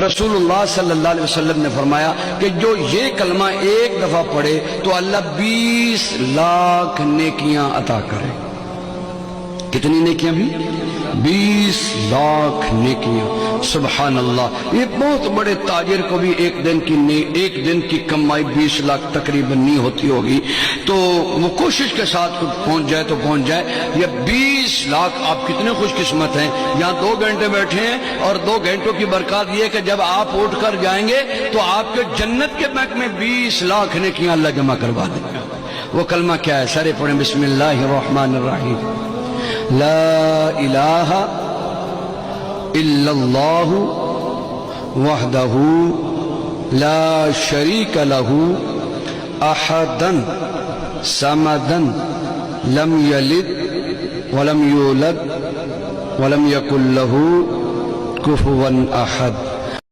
رسول اللہ صلی اللہ علیہ وسلم نے فرمایا کہ جو یہ کلمہ ایک دفعہ پڑھے تو اللہ 20 لاکھ نیکیاں عطا کرے۔ کتنی نیکیاں بھی؟ 20 لاکھ نیکیاں۔ سبحان اللہ، یہ بہت بڑے تاجر کو بھی ایک دن کی کمائی 20 لاکھ تقریباً نہیں ہوتی ہوگی، تو وہ کوشش کے ساتھ پہنچ جائے تو پہنچ جائے۔ یہ 20 لاکھ، آپ کتنے خوش قسمت ہیں، یہاں 2 گھنٹے بیٹھے ہیں اور 2 گھنٹوں کی برکات یہ کہ جب آپ اٹھ کر جائیں گے تو آپ کے جنت کے بینک میں 20 لاکھ نیکیاں اللہ جمع کروا دیں گے۔ وہ کلمہ کیا ہے؟ سارے پڑھیں، بسم اللہ الرحمن الرحیم۔ لا الہ الا اللہ وحدہ لا شریک لہ احدا صمدا لم یلد ولم یولد ولم یکن لہ کفوا احد۔